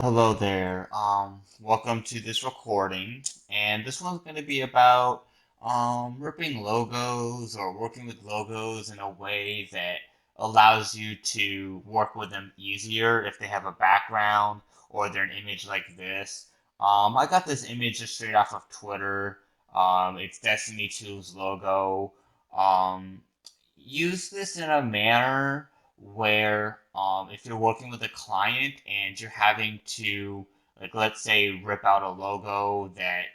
Hello there. Welcome to this recording, and this one's going to be about ripping logos or working with logos in a way that allows you to work with them easier if they have a background or they're an image like this. I got this image just straight off of Twitter. It's Destiny 2's logo. Um, Use this in a manner where if you're working with a client and you're having to, like, let's say rip out a logo that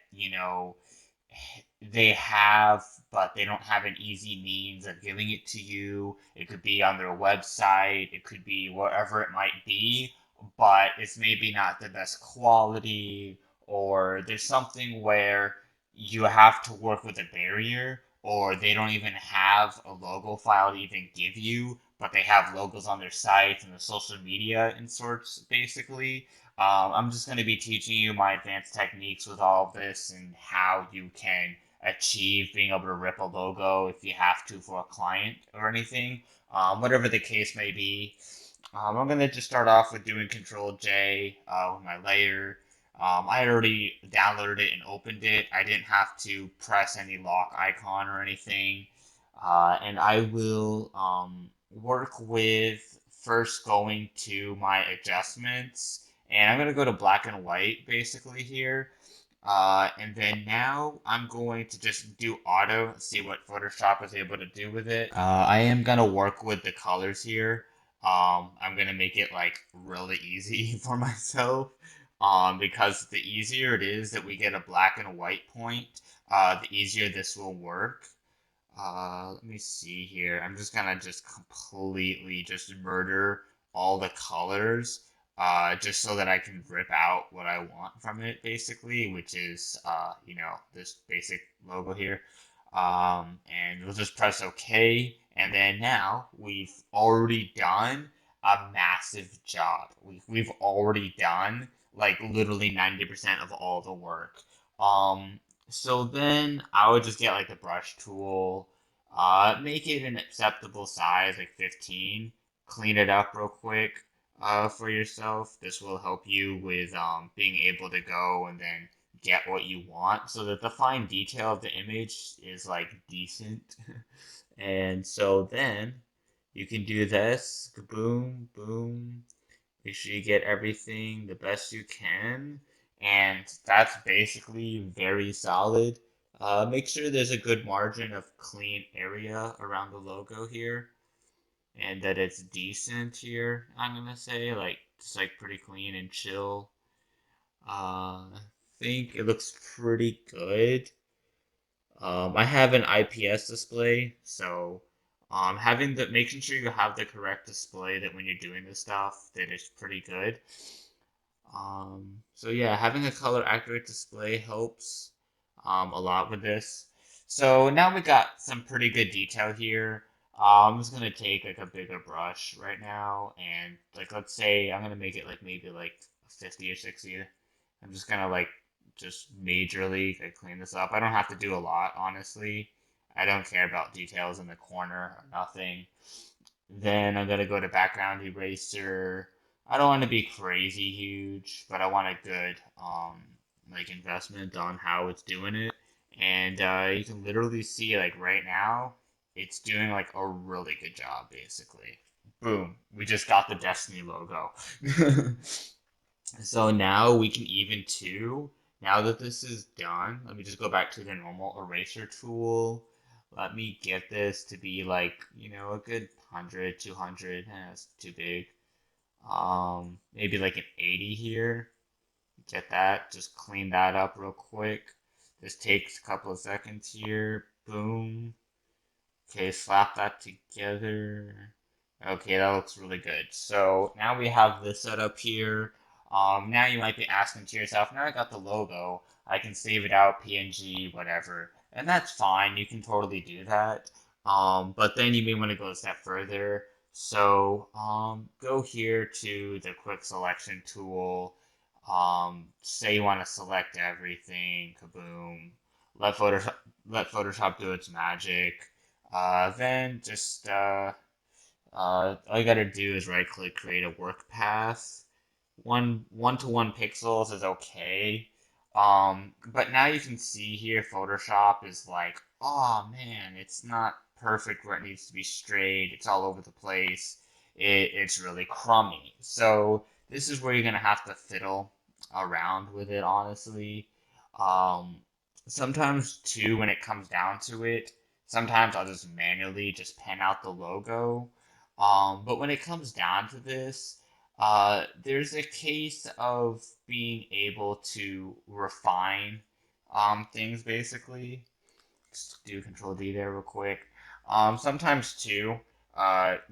they have, but they don't have an easy means of giving it to you. It could be on their website, it could be wherever it might be, but it's maybe not the best quality, or there's something where you have to work with a barrier, or they don't even have a logo file to even give you, but they have logos on their site and the social media and sorts, basically. I'm just going to be teaching you my advanced techniques with all of this and how you can achieve being able to rip a logo if you have to for a client or anything, whatever the case may be. I'm going to just start off with doing Control J with my layer. I had already downloaded it and opened it. I didn't have to press any lock icon or anything. And I will work with first going to my adjustments. And I'm going to go to black and white basically here. And then now I'm going to just do auto, see what Photoshop is able to do with it. I am going to work with the colors here. I'm going to make it like really easy for myself. Because the easier it is that we get a black and white point, the easier this will work. Let me see here. I'm just gonna just completely just murder all the colors, just so that I can rip out what I want from it, basically, which is, this basic logo here. And we'll just press OK, and then now we've already done a massive job. We've already done like literally 90% of all the work. So then I would just get like the brush tool, make it an acceptable size, like 15. Clean it up real quick, for yourself. This will help you with being able to go and then get what you want, so that the fine detail of the image is like decent. And so then you can do this, boom, boom. Make sure you get everything the best you can. And that's basically very solid. Make sure there's a good margin of clean area around the logo here, and that it's decent here, I'm gonna say. Like, just like pretty clean and chill. I think it looks pretty good. I have an IPS display, so making sure you have the correct display, that when you're doing this stuff, that it's pretty good. So yeah, having a color accurate display helps a lot with this. So now we got some pretty good detail here. I'm just gonna take like a bigger brush right now, and like, let's say I'm gonna make it like maybe like 50 or 60. I'm just gonna like just majorly like clean this up. I don't have to do a lot, honestly. I don't care about details in the corner or nothing. Then I'm gonna go to background eraser. I don't want to be crazy huge, but I want a good like investment on how it's doing it. And you can literally see like right now, it's doing like a really good job, basically. Boom, we just got the Destiny logo. So now we can even too. Now that this is done, let me just go back to the normal eraser tool. Let me get this to be like, a good 100, 200. That's too big. Maybe like an 80 here. Get that. Just clean that up real quick. This takes a couple of seconds here. Boom. Okay, slap that together. Okay, that looks really good. So now we have this set up here. Now you might be asking to yourself, now I got the logo, I can save it out, PNG, whatever. And that's fine, you can totally do that. But then you may want to go a step further. So go here to the quick selection tool. Say you want to select everything, kaboom. Let Photoshop let Photoshop do its magic. Then just all you gotta do is right click, create a work path, one to one pixels is okay. But now you can see here Photoshop is like, oh man, it's not perfect where it needs to be straight. It's all over the place. It's really crummy. So this is where you're gonna have to fiddle around with it, honestly. Um, Sometimes too, when it comes down to it, sometimes I'll just manually just pen out the logo. But when it comes down to this, there's a case of being able to refine things basically. Just do Control D there real quick. Sometimes too,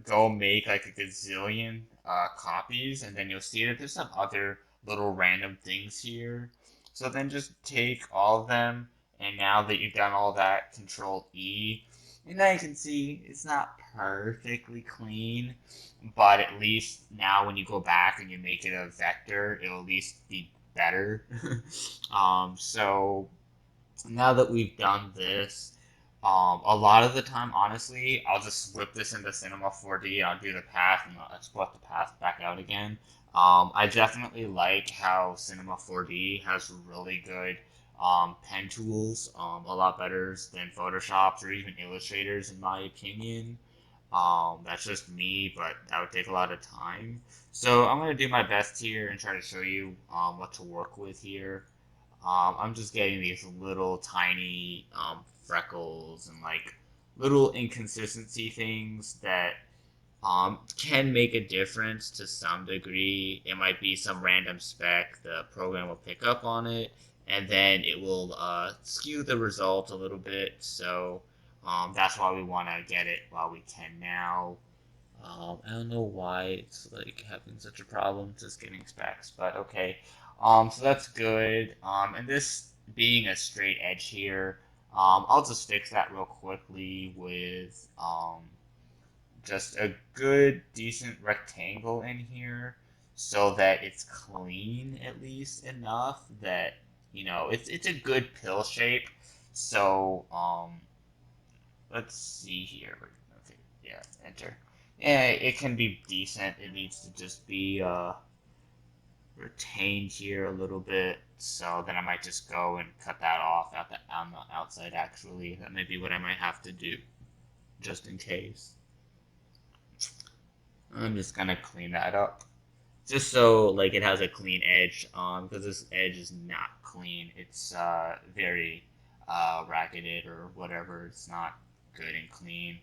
go make like a gazillion copies, and then you'll see that there's some other little random things here. So then just take all of them, and now that you've done all that, Control E, and now you can see it's not perfectly clean, but at least now when you go back and you make it a vector, it'll at least be better. So now that we've done this, a lot of the time, honestly, I'll just whip this into Cinema 4D. I'll do the path and I'll export the path back out again. I definitely like how Cinema 4D has really good pen tools, a lot better than Photoshop's or even Illustrator's, in my opinion. That's just me, but that would take a lot of time. So I'm going to do my best here and try to show you what to work with here. I'm just getting these little tiny freckles and like little inconsistency things that can make a difference to some degree. It might be some random speck, the program will pick up on it, and then it will skew the result a little bit. So that's why we want to get it while we can now. I don't know why it's like having such a problem just getting specs, but okay. So that's good. And this being a straight edge here, I'll just fix that real quickly with just a good, decent rectangle in here so that it's clean at least enough that, it's a good pill shape. So, let's see here. Okay, yeah, enter. Yeah, it can be decent. It needs to just be retained here a little bit. So then I might just go and cut that off on the outside. Actually, that may be what I might have to do, just in case. I'm just gonna clean that up, just so like it has a clean edge. Because this edge is not clean. It's very racketed or whatever. It's not good and clean.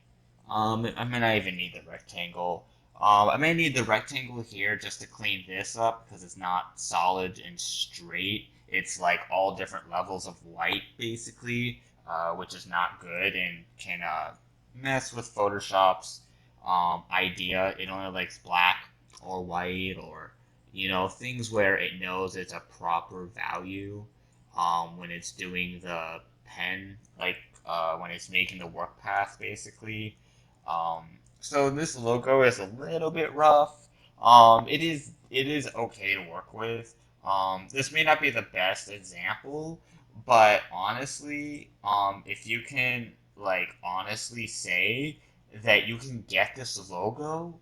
I may not even need the rectangle. I may need the rectangle here just to clean this up because it's not solid and straight. It's like all different levels of white, basically, which is not good and can mess with Photoshop's idea. It only likes black or white or, things where it knows it's a proper value when it's doing the pen, like when it's making the work path, basically. Um, so this logo is a little bit rough. It is okay to work with. This may not be the best example, but honestly, if you can like honestly say that you can get this logo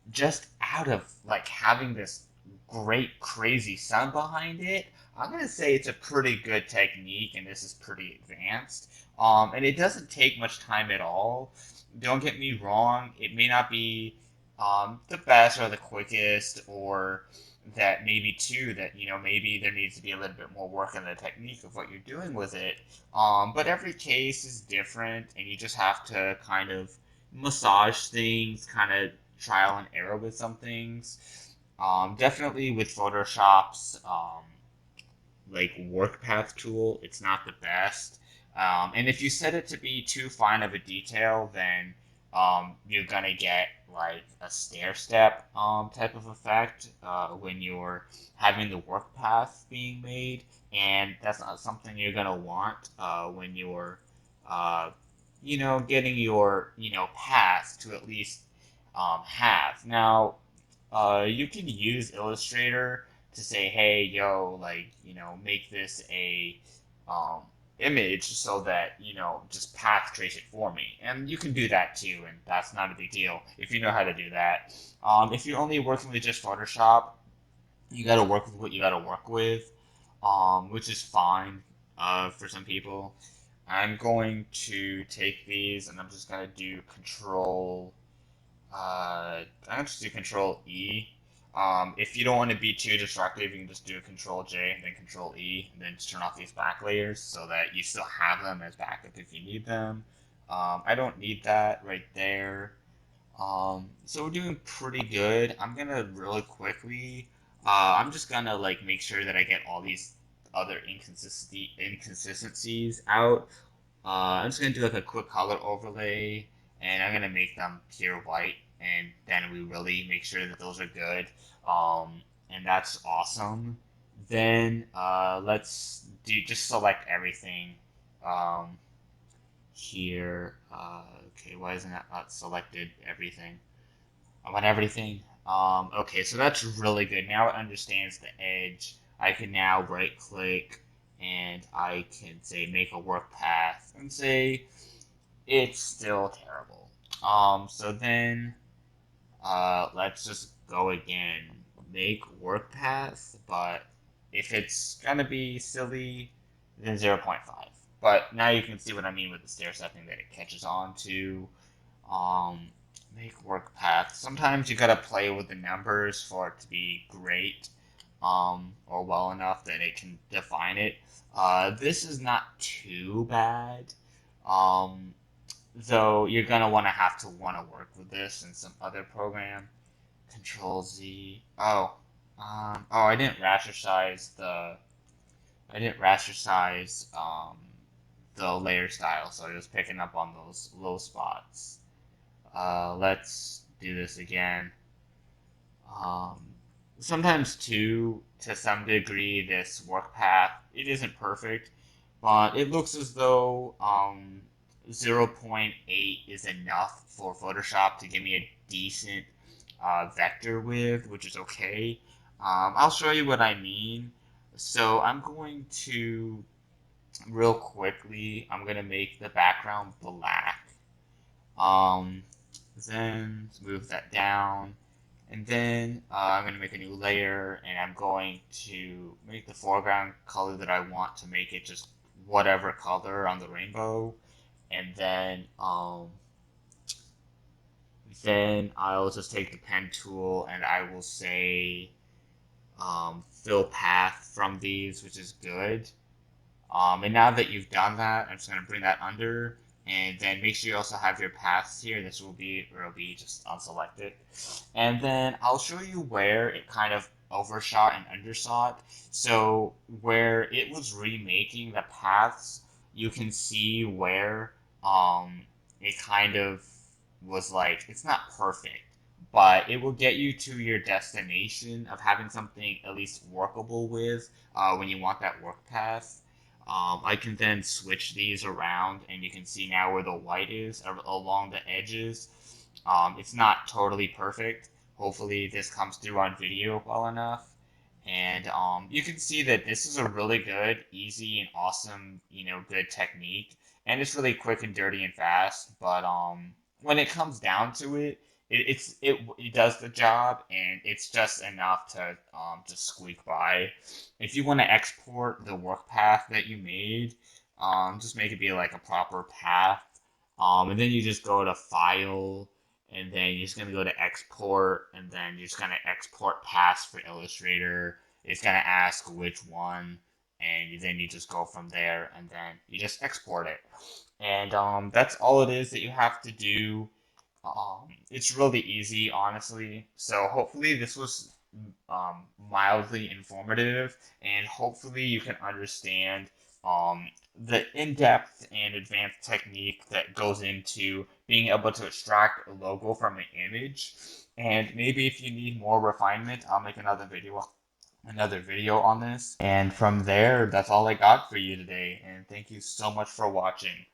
just out of like having this great crazy sun behind it, I'm gonna say it's a pretty good technique, and this is pretty advanced. And it doesn't take much time at all. Don't get me wrong; it may not be the best or the quickest, or that maybe too that maybe there needs to be a little bit more work in the technique of what you're doing with it. But every case is different, and you just have to kind of massage things, kind of trial and error with some things. Definitely with Photoshop's like work path tool, it's not the best. And if you set it to be too fine of a detail, then you're gonna get like a stair step type of effect when you're having the work path being made, and that's not something you're gonna want when you're uh, getting your path to at least have. Now, you can use Illustrator to say, hey, yo, like, make this a um, image so that, just path trace it for me. And you can do that too, and that's not a big deal if you know how to do that. If you're only working with just Photoshop, You got to work with what you got to work with, which is fine for some people. I'm going to take these and I'm just going to do control. I'm just do control E. If you don't want to be too destructive, you can just do a control J and then control E and then just turn off these back layers so that you still have them as backup if you need them. I don't need that right there. So we're doing pretty good. I'm gonna really quickly. I'm just gonna like make sure that I get all these other inconsistencies out. I'm just gonna do like a quick color overlay, and I'm gonna make them pure white, and then we really make sure that those are good. And that's awesome. Then let's do just select everything. Um, here. Okay, why isn't that not selected? Everything. I want everything. Okay, so that's really good. Now it understands the edge. I can now right click and I can say make a work path and say it's still terrible. So then let's just go again. Make work path, but if it's gonna be silly, then 0.5. But now you can see what I mean with the stair stepping that it catches on to. Um, Make work path. Sometimes you gotta play with the numbers for it to be great, or well enough that it can define it. This is not too bad. Um, though you're gonna want to work with this in some other program. Control Z. Oh, I didn't rasterize the layer style, so I was picking up on those low spots. Let's do this again. Um, Sometimes too, to some degree, this work path it isn't perfect, but it looks as though 0.8 is enough for Photoshop to give me a decent vector width, which is okay. I'll show you what I mean. So I'm going to real quickly. I'm gonna make the background black. Um, then move that down. And then I'm going to make a new layer and I'm going to make the foreground color that I want to make it just whatever color on the rainbow. And then I'll just take the pen tool and I will say fill path from these, which is good. And now that you've done that, I'm just going to bring that under and then make sure you also have your paths here. This will be just unselected. And then I'll show you where it kind of overshot and undershot. So where it was remaking the paths, you can see where it kind of was like, it's not perfect, but it will get you to your destination of having something at least workable with when you want that work path. I can then switch these around and you can see now where the white is along the edges. It's not totally perfect. Hopefully this comes through on video well enough. And you can see that this is a really good, easy, and awesome, good technique. And it's really quick and dirty and fast. But when it comes down to it, it does the job, and it's just enough to just squeak by. If you want to export the work path that you made, just make it be like a proper path. And then you just go to File, and then you're just gonna go to Export, and then you're just gonna export paths for Illustrator. It's gonna ask which one, and then you just go from there, and then you just export it. And that's all it is that you have to do. It's really easy, honestly. So hopefully this was mildly informative, and hopefully you can understand the in-depth and advanced technique that goes into being able to extract a logo from an image. And maybe if you need more refinement, I'll make another video on this. And from there, that's all I got for you today. And thank you so much for watching.